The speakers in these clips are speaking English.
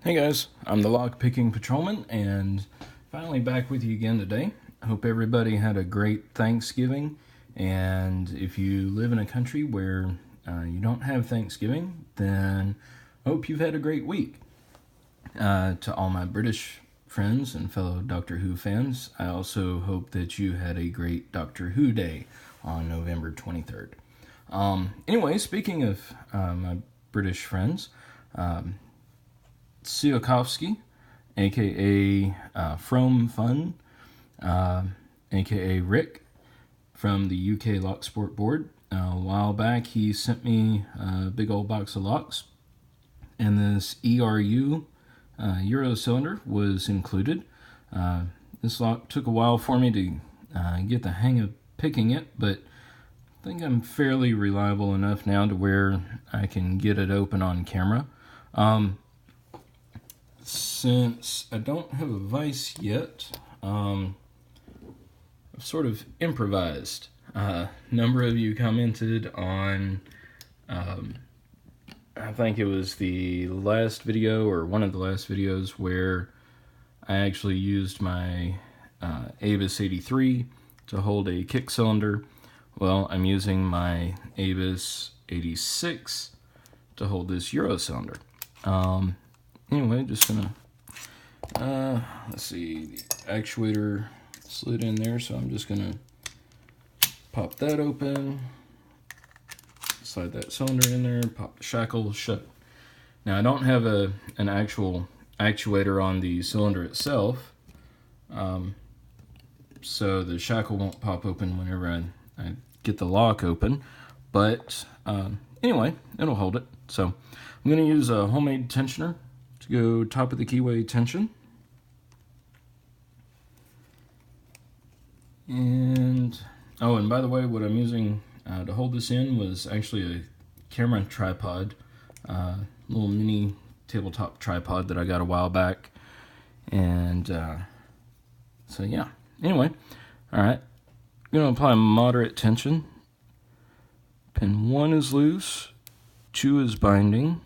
Hey guys, I'm the Lockpicking Patrolman, and finally back with you again today. I hope everybody had a great Thanksgiving, and if you live in a country where you don't have Thanksgiving, then I hope you've had a great week. To all my British friends and fellow Doctor Who fans, I also hope that you had a great Doctor Who day on November 23rd. Anyway, speaking of my British friends, Tsiolkovsky, aka FromeFun, aka Rick, from the UK Lock Sport Board. A while back, he sent me a big old box of locks, and this ERU Euro cylinder was included. This lock took a while for me to get the hang of picking it, but I think I'm fairly reliable enough now to where I can get it open on camera. Since I don't have a vise yet, I've sort of improvised. A number of you commented on, I think it was the last video or one of the last videos where I actually used my Avis 83 to hold a kick cylinder. Well, I'm using my Avis 86 to hold this Euro cylinder. Anyway, just gonna, let's see, the actuator slid in there, so I'm just gonna pop that open, slide that cylinder in there, pop the shackle shut. Now, I don't have an actual actuator on the cylinder itself, so the shackle won't pop open whenever I get the lock open, but anyway, it'll hold it. So I'm gonna use a homemade tensioner to go top of the keyway tension. And by the way, what I'm using to hold this in was actually a camera tripod, little mini tabletop tripod that I got a while back. And so yeah, anyway, alright, I'm going to apply moderate tension. Pin 1 is loose, 2 is binding.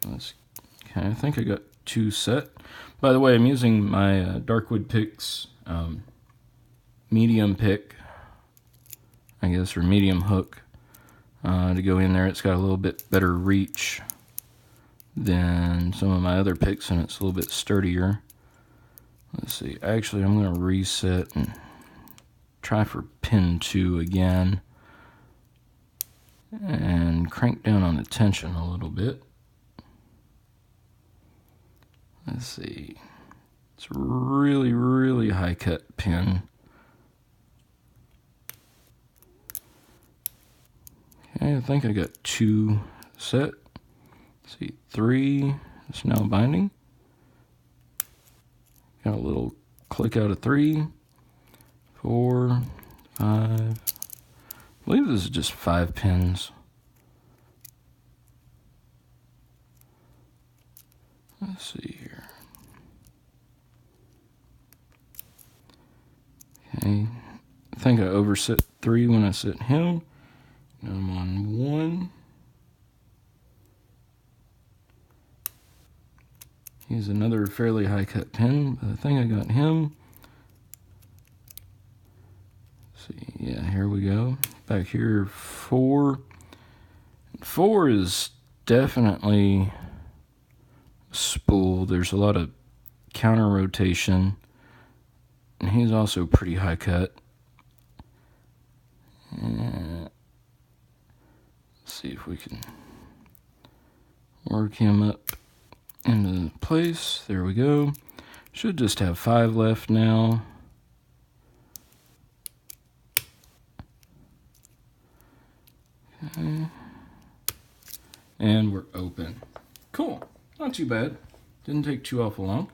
Okay, I think I got 2 set. By the way, I'm using my Darkwood Picks medium pick, I guess, or medium hook to go in there. It's got a little bit better reach than some of my other picks, and it's a little bit sturdier. Let's see, actually I'm going to reset and try for pin 2 again and crank down on the tension a little bit. Let's see, it's really, really high cut pin. Okay, I think I got 2 set. Let's see, 3 is now binding. Got a little click out of 3, 4, 5. I believe this is just 5 pins. Let's see here. Okay, I think I overset 3 when I set him. Now I'm on 1. He's another fairly high cut pin, but I think I got him. Let's see, yeah, here we go. Back here, 4. 4 is definitely spool. There's a lot of counter rotation, and he's also pretty high cut. And let's see if we can work him up into place. There we go. Should just have 5 left now. Okay. And we're open. Cool. Not too bad. Didn't take too awful long.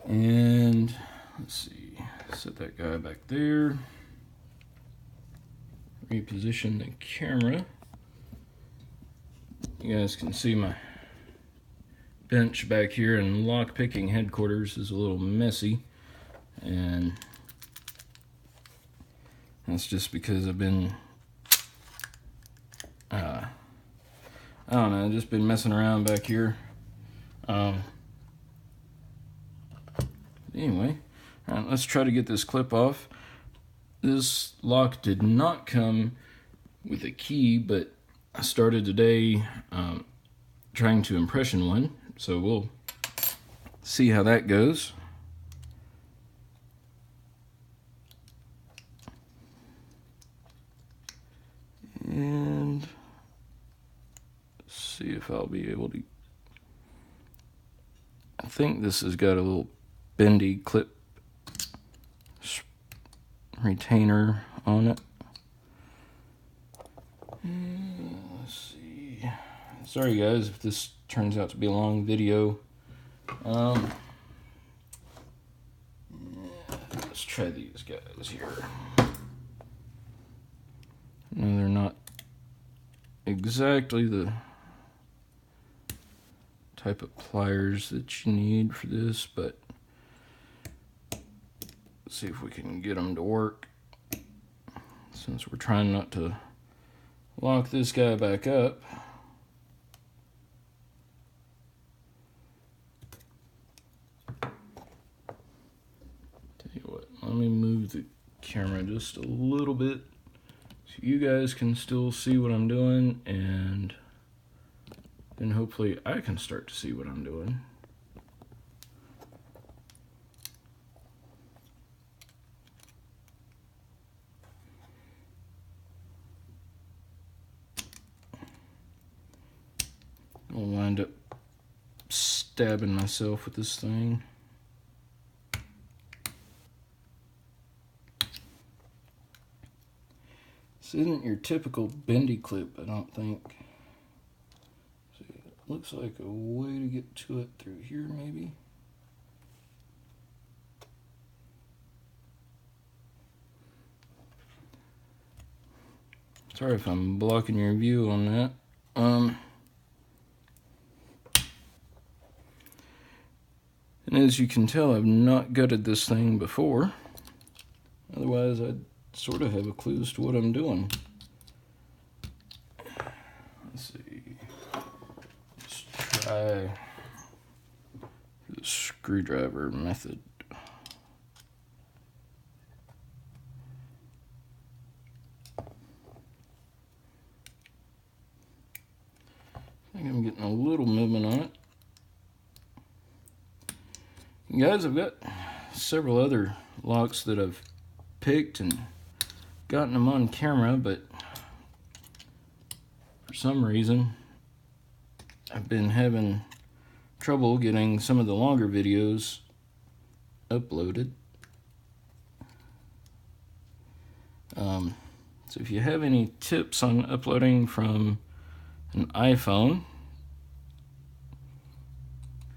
And let's see. Set that guy back there. Reposition the camera. You guys can see my bench back here in Lockpicking headquarters is a little messy, and That's just because I've been, I don't know, just been messing around back here. Anyway, let's try to get this clip off. This lock did not come with a key, but I started today trying to impression one, so we'll see how that goes. And see if I'll be able to. I think this has got a little bendy clip retainer on it. Let's see. Sorry guys if this turns out to be a long video. Let's try these guys here. No, they're not exactly the type of pliers that you need for this, but let's see if we can get them to work, since we're trying not to lock this guy back up. Tell you what, let me move the camera just a little bit so you guys can still see what I'm doing, and then hopefully I can start to see what I'm doing. I'll wind up stabbing myself with this thing. This isn't your typical bendy clip, I don't think. See, it looks like a way to get to it through here, maybe. Sorry if I'm blocking your view on that. And as you can tell, I've not gutted this thing before. Otherwise, I'd sort of have a clue as to what I'm doing. Let's see. Let's try the screwdriver method. I think I'm getting a little movement on it. Guys, I've got several other locks that I've picked and gotten them on camera, but for some reason I've been having trouble getting some of the longer videos uploaded. So if you have any tips on uploading from an iPhone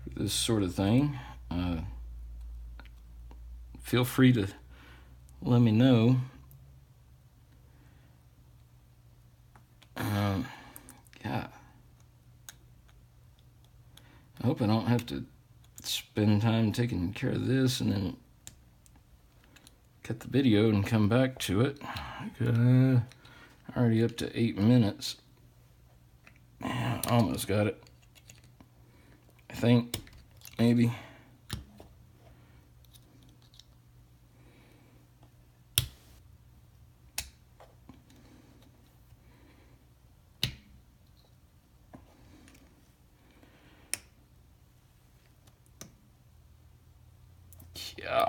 for this sort of thing, feel free to let me know. Yeah. I hope I don't have to spend time taking care of this and then cut the video and come back to it. Already up to 8 minutes. Yeah, almost got it. I think, maybe. Yeah.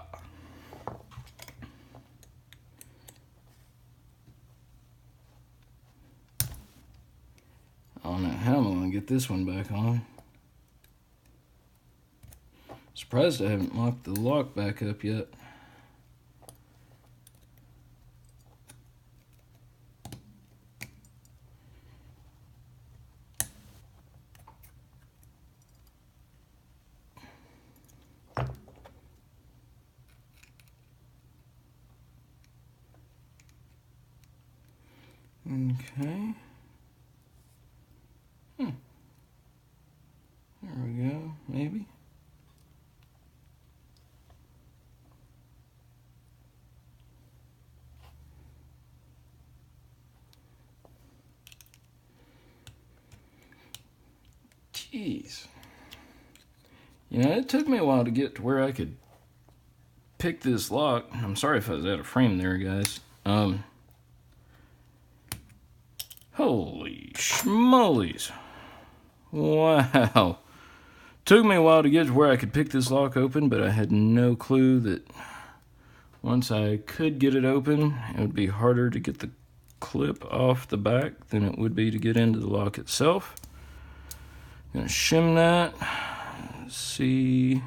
I don't know how I'm going to get this one back on. Surprised I haven't locked the lock back up yet. Okay. There we go, maybe. Jeez. You know, it took me a while to get to where I could pick this lock. I'm sorry if I was out of frame there, guys. Holy schmolies. Wow. Took me a while to get to where I could pick this lock open, but I had no clue that once I could get it open, it would be harder to get the clip off the back than it would be to get into the lock itself. I'm gonna shim that, see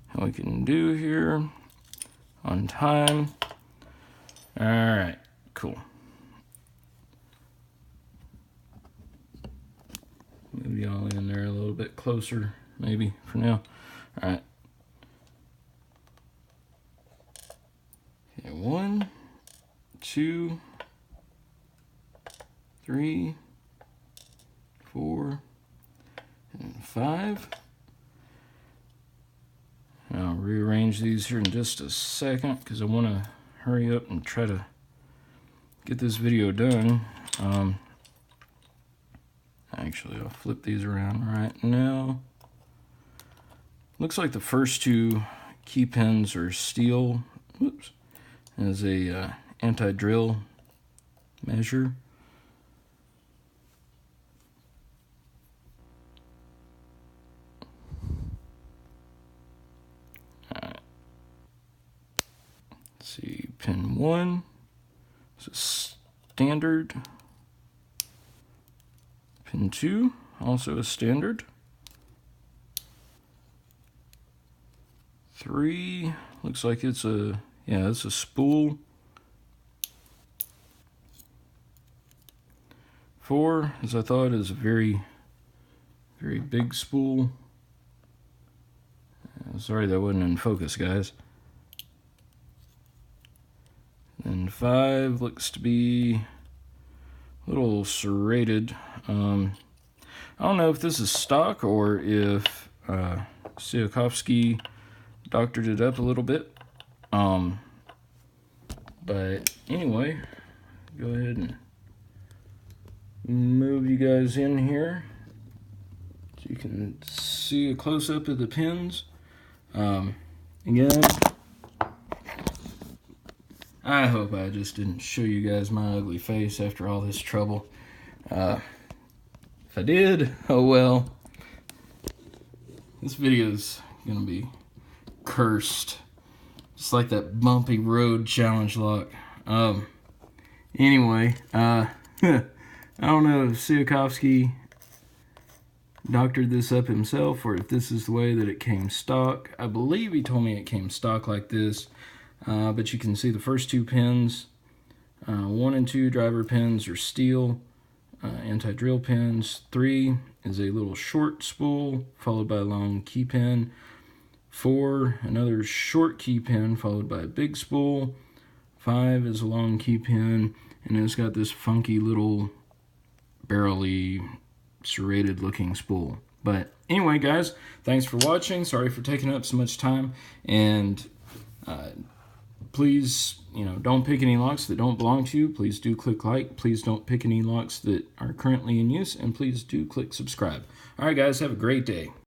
how we can do here on time. All right, cool. Move y'all in there a little bit closer, maybe for now. All right. Okay, 1, 2, 3, 4, and 5. I'll rearrange these here in just a second because I want to hurry up and try to get this video done. Actually, I'll flip these around right now. Looks like the first two key pins are steel. Whoops. As a anti-drill measure. Alright. Let's see, pin 1 is a standard. Pin 2, also a standard. 3, looks like it's a, yeah, it's a spool. 4, as I thought, is a very, very big spool. Sorry that wasn't in focus, guys. And 5 looks to be a little serrated. I don't know if this is stock or if Tsiolkovsky doctored it up a little bit. But anyway, go ahead and move you guys in here so you can see a close-up of the pins. Again, I hope I just didn't show you guys my ugly face after all this trouble. If I did, oh well. This video's gonna be cursed. Just like that bumpy road challenge lock. Anyway, I don't know if Tsiolkovsky doctored this up himself or if this is the way that it came stock. I believe he told me it came stock like this. But you can see the first two pins, 1 and 2 driver pins are steel, anti-drill pins. 3 is a little short spool followed by a long key pin. 4, another short key pin followed by a big spool. 5 is a long key pin, and it's got this funky little barrel-y serrated looking spool. But anyway, guys, thanks for watching. Sorry for taking up so much time, and please, don't pick any locks that don't belong to you. Please do click like. Please don't pick any locks that are currently in use, and please do click subscribe. All right, guys, have a great day.